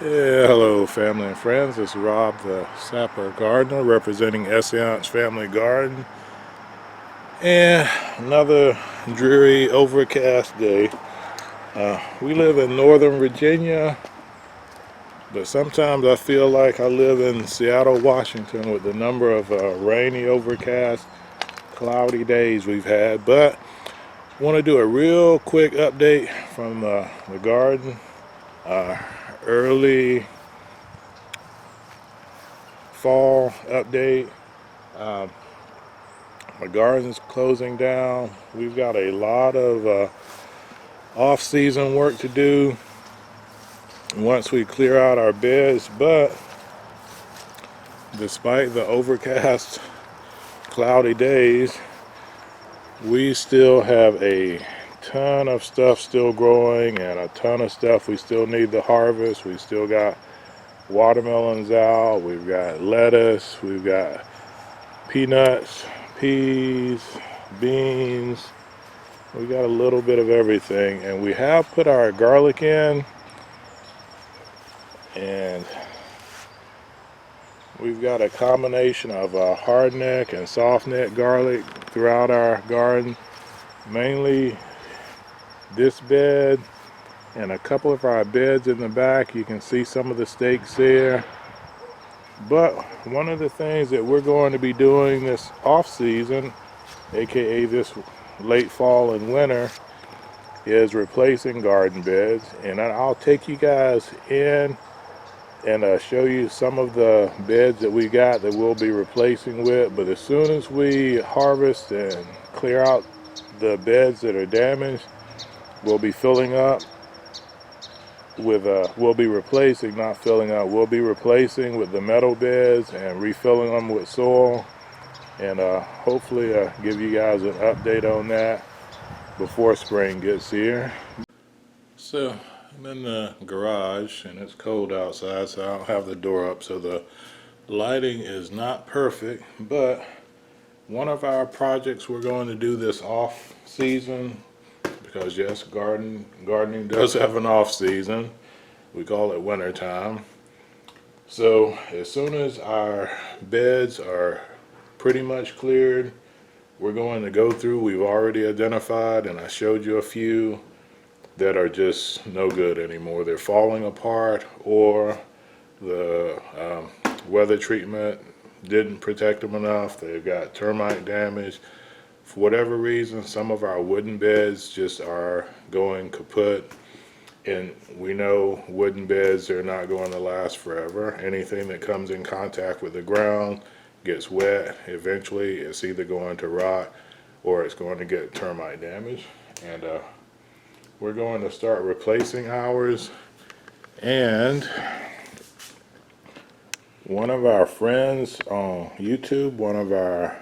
Yeah, hello family and friends. It's Rob the Sapper gardener representing Essayons Family Garden. And another dreary overcast day. We live in Northern Virginia, but sometimes I feel like I live in Seattle, Washington with the number of rainy, overcast, cloudy days we've had. But I want to do a real quick update from the garden. Early fall update. My garden's closing down. We've got a lot of off-season work to do once we clear out our beds, but despite the overcast, cloudy days, we still have a ton of stuff still growing and a ton of stuff we still need to harvest. We still got watermelons out, we've got lettuce, we've got peanuts, peas, beans. We got a little bit of everything, and we have put our garlic in, and we've got a combination of hardneck and softneck garlic throughout our garden. Mainly this bed and a couple of our beds in the back. You can see some of the stakes there. But one of the things that we're going to be doing this off season, aka this late fall and winter, is replacing garden beds. And I'll take you guys in and show you some of the beds that we got that we'll be replacing with. But as soon as we harvest and clear out the beds that are damaged, we'll be filling up with we'll be replacing, not filling up, we'll be replacing with the metal beds and refilling them with soil, and hopefully give you guys an update on that before spring gets here. So I'm in the garage and it's cold outside, so I don't have the door up, so the lighting is not perfect. But one of our projects we're going to do this off season, because yes, gardening does have an off season. We call it winter time. So as soon as our beds are pretty much cleared, we're going to go through. We've already identified, and I showed you a few that are just no good anymore. They're falling apart, or the weather treatment didn't protect them enough. They've got termite damage. For whatever reason, some of our wooden beds just are going kaput, and we know wooden beds are not going to last forever. Anything that comes in contact with the ground gets wet, eventually it's either going to rot or it's going to get termite damage. And we're going to start replacing ours. And one of our friends on YouTube, one of our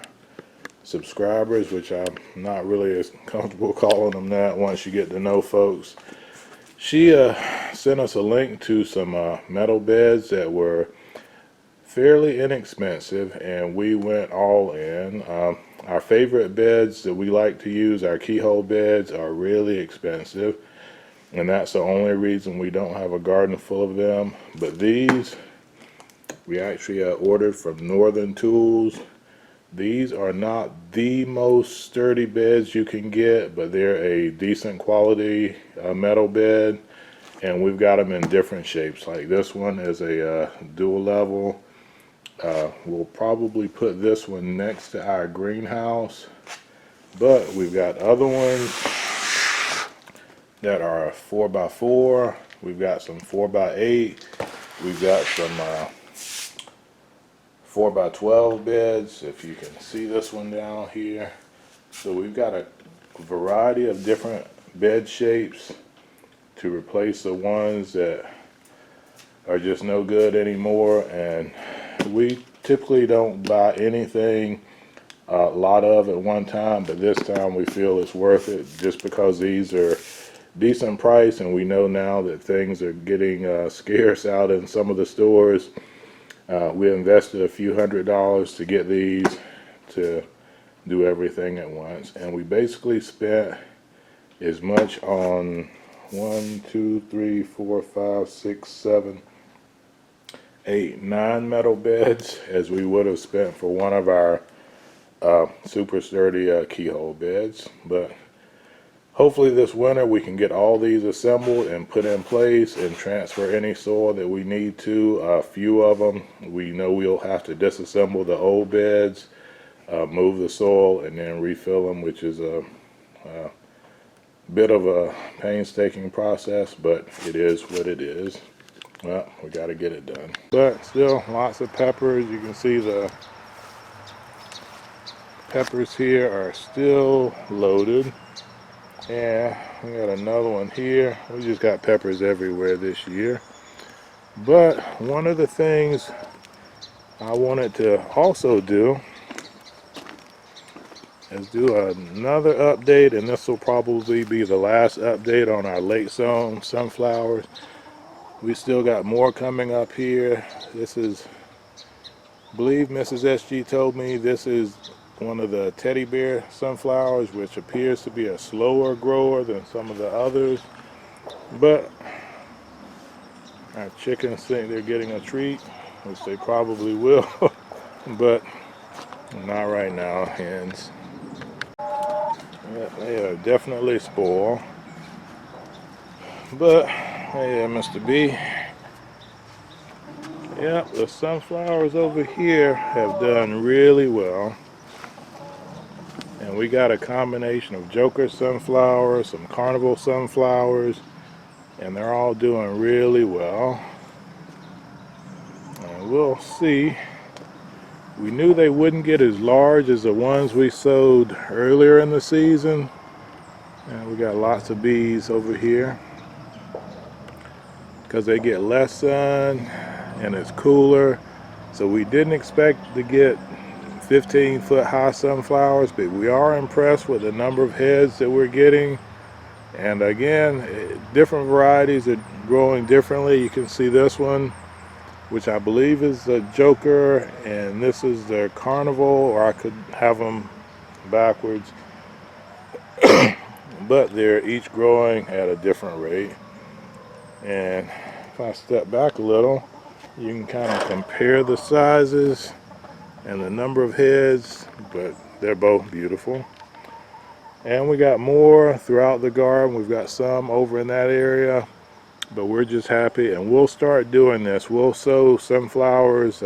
subscribers, which I'm not really as comfortable calling them that once you get to know folks, she sent us a link to some metal beds that were fairly inexpensive, and we went all in. Our favorite beds that we like to use, our keyhole beds, are really expensive, and that's the only reason we don't have a garden full of them. But these we actually ordered from Northern Tools. These are not the most sturdy beds you can get, but they're a decent quality metal bed, and we've got them in different shapes. Like this one is a dual level. We'll probably put this one next to our greenhouse, but we've got other ones that are 4x4. We've got some 4x8. We've got some 4x12 beds, if you can see this one down here. So we've got a variety of different bed shapes to replace the ones that are just no good anymore. And we typically don't buy anything a lot of at one time, but this time we feel it's worth it just because these are decent price, and we know now that things are getting scarce out in some of the stores. We invested a few $100s to get these to do everything at once, and we basically spent as much on 1, 2, 3, 4, 5, 6, 7, 8 non-metal beds as we would have spent for one of our super sturdy keyhole beds. But hopefully this winter we can get all these assembled and put in place and transfer any soil that we need to. A few of them we know we'll have to disassemble the old beds, move the soil, and then refill them, which is a bit of a painstaking process, but it is what it is. Well, we got to get it done. But still, lots of peppers. You can see the peppers here are still loaded. And we got another one here. We just got peppers everywhere this year. But one of the things I wanted to also do is do another update, and this will probably be the last update on our late sown sunflowers. We still got more coming up here. This is, I believe Mrs. SG told me this is one of the teddy bear sunflowers, which appears to be a slower grower than some of the others. But our chickens think they're getting a treat, which they probably will, but not right now, hens. They are definitely spoiled. But hey, Mr. B. Yep, the sunflowers over here have done really well. And we got a combination of Joker sunflowers, some carnival sunflowers, and they're all doing really well. And we'll see. We knew they wouldn't get as large as the ones we sowed earlier in the season. And we got lots of bees over here because they get less sun and it's cooler. So we didn't expect to get 15-foot high sunflowers, but we are impressed with the number of heads that we're getting. And again, different varieties are growing differently. You can see this one, which I believe is the Joker, and this is the Carnival, or I could have them backwards. But they're each growing at a different rate. And if I step back a little, you can kind of compare the sizes and the number of heads, but they're both beautiful. And we got more throughout the garden. We've got some over in that area, but we're just happy, and we'll start doing this. We'll sow sunflowers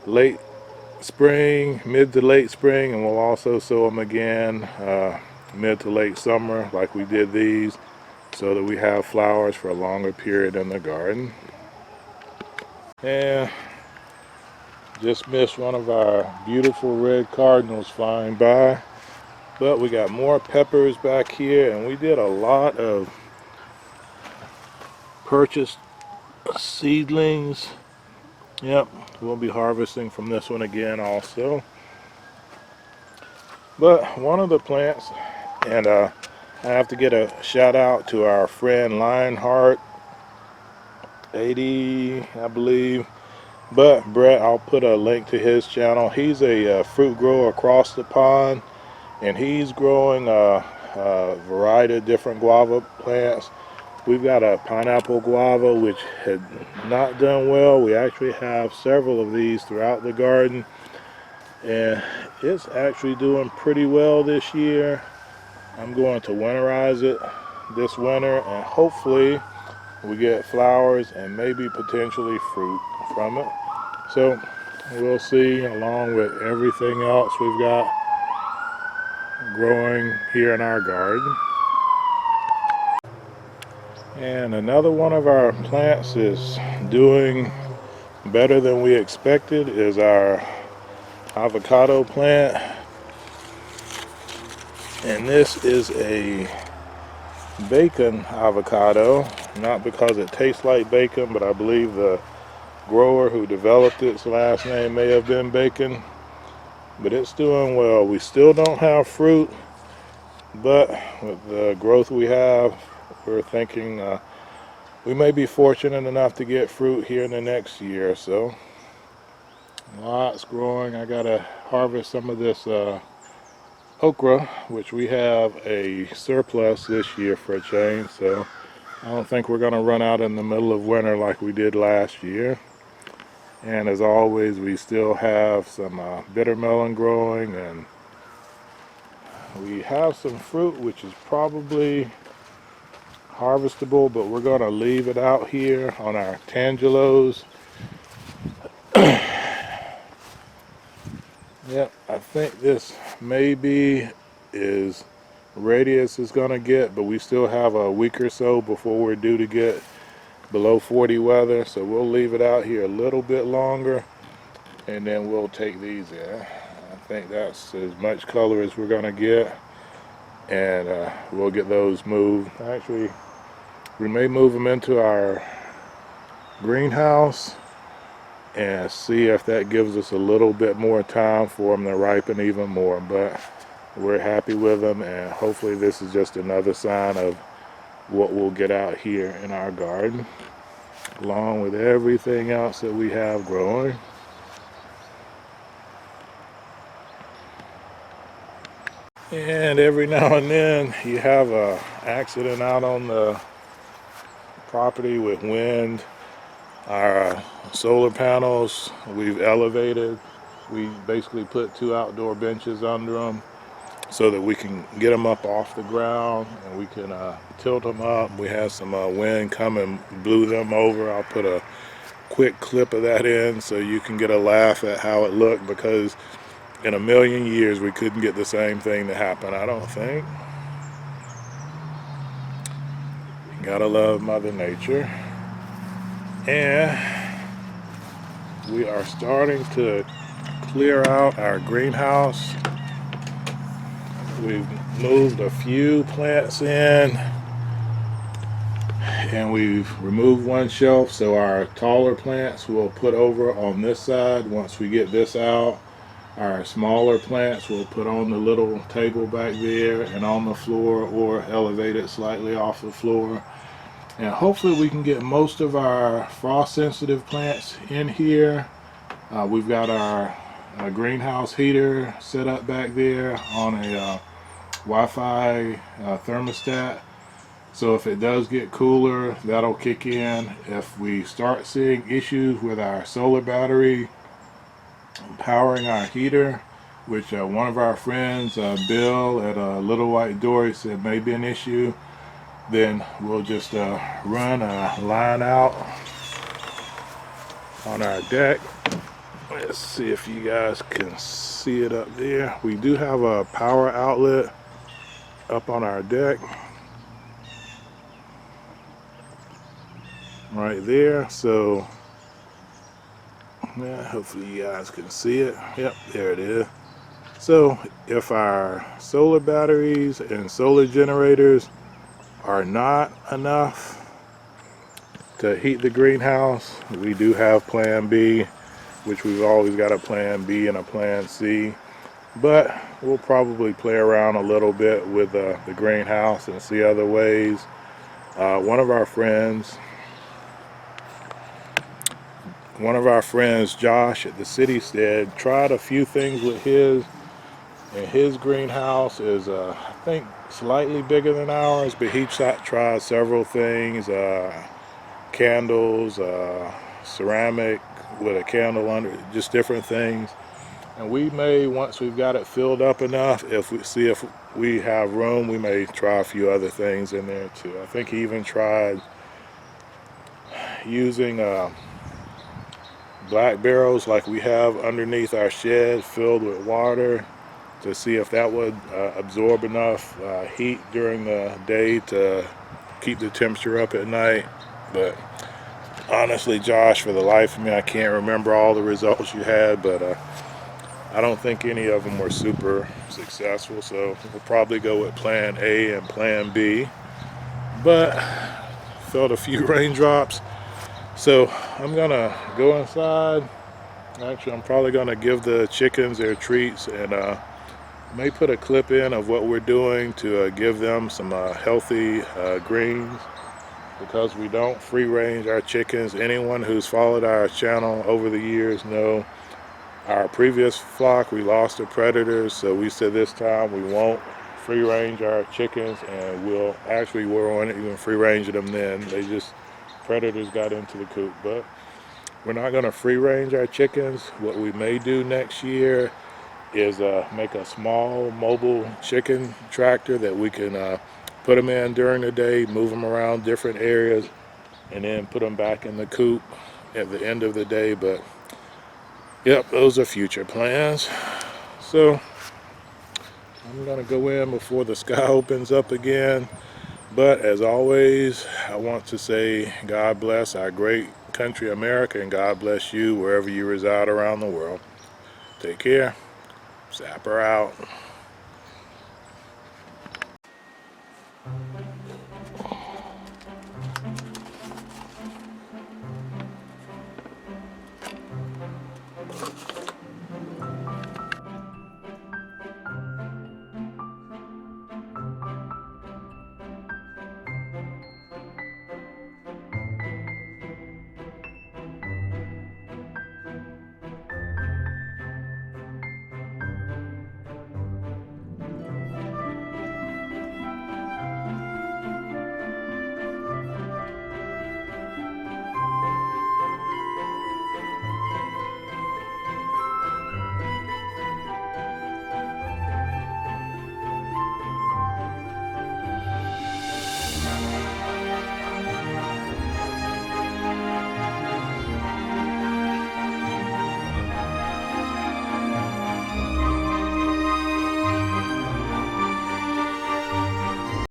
late spring, mid to late spring, and we'll also sow them again mid to late summer like we did these, so that we have flowers for a longer period in the garden. And just missed one of our beautiful red cardinals flying by. But we got more peppers back here, and we did a lot of purchased seedlings. Yep, we'll be harvesting from this one again also. But one of the plants, and I have to get a shout out to our friend Lionheart 80, I believe. But Brett, I'll put a link to his channel. He's a fruit grower across the pond, and he's growing a variety of different guava plants. We've got a pineapple guava which had not done well. We actually have several of these throughout the garden, and it's actually doing pretty well this year. I'm going to winterize it this winter, and hopefully we get flowers and maybe potentially fruit from it. So we'll see, along with everything else we've got growing here in our garden. And another one of our plants is doing better than we expected is our avocado plant. And this is a bacon avocado, not because it tastes like bacon, but I believe the grower who developed its last name may have been Bacon. But it's doing well. We still don't have fruit, but with the growth we have, we're thinking we may be fortunate enough to get fruit here in the next year or so. Lots growing. I gotta harvest some of this okra, which we have a surplus this year for a change, so I don't think we're gonna run out in the middle of winter like we did last year. And as always, we still have some bitter melon growing, and we have some fruit which is probably harvestable, but we're going to leave it out here on our tangelos. Yep, I think this maybe is ready as it's going to get, but we still have a week or so before we're due to get below 40 weather, so we'll leave it out here a little bit longer and then we'll take these in. I think that's as much color as we're going to get, and we'll get those moved. Actually, we may move them into our greenhouse and see if that gives us a little bit more time for them to ripen even more, but we're happy with them, and hopefully this is just another sign of what we'll get out here in our garden, along with everything else that we have growing. And every now and then you have a accident out on the property with wind. Our solar panels, we've elevated. We basically put 2 outdoor benches under them so that we can get them up off the ground, and we can tilt them up. We had some wind come and blew them over. I'll put a quick clip of that in so you can get a laugh at how it looked, because in a million years we couldn't get the same thing to happen, I don't think. You gotta love Mother Nature. And we are starting to clear out our greenhouse. We've moved a few plants in, and we've removed one shelf, so our taller plants we'll put over on this side once we get this out. Our smaller plants we'll put on the little table back there and on the floor, or elevate it slightly off the floor. And hopefully we can get most of our frost sensitive plants in here. We've got our greenhouse heater set up back there on a Wi-Fi thermostat. So if it does get cooler, that'll kick in. If we start seeing issues with our solar battery powering our heater, which one of our friends, Bill at Little White Door, said may be an issue, then we'll just run a line out on our deck. Let's see if you guys can see it up there. We do have a power outlet up on our deck right there, so yeah, hopefully you guys can see it. Yep, there it is. So if our solar batteries and solar generators are not enough to heat the greenhouse, we do have plan B, which we've always got a plan B and a plan C, but we'll probably play around a little bit with the greenhouse and see other ways. One of our friends, Josh at the City Stead, tried a few things with his, and his greenhouse is I think slightly bigger than ours, but he tried several things, candles, ceramic with a candle under, just different things. And we may, once we've got it filled up enough, if we have room, we may try a few other things in there too. I think he even tried using black barrels like we have underneath our shed filled with water, to see if that would absorb enough heat during the day to keep the temperature up at night. But honestly, Josh, for the life of me, I can't remember all the results you had, but I don't think any of them were super successful, so we'll probably go with plan A and plan B. But felt a few raindrops, so I'm gonna go inside. Actually, I'm probably gonna give the chickens their treats, and may put a clip in of what we're doing to give them some healthy greens, because we don't free range our chickens. Anyone who's followed our channel over the years know our previous flock we lost to predators, so we said this time we won't free range our chickens, and we weren't even free ranging them then. Predators got into the coop. But We're not going to free range our chickens. What we may do next year is make a small mobile chicken tractor that we can put them in during the day, move them around different areas, and then put them back in the coop at the end of the day. But yep, those are future plans. So I'm gonna go in before the sky opens up again. But as always, I want to say God bless our great country America, and God bless you wherever you reside around the world. Take care. Sapper out.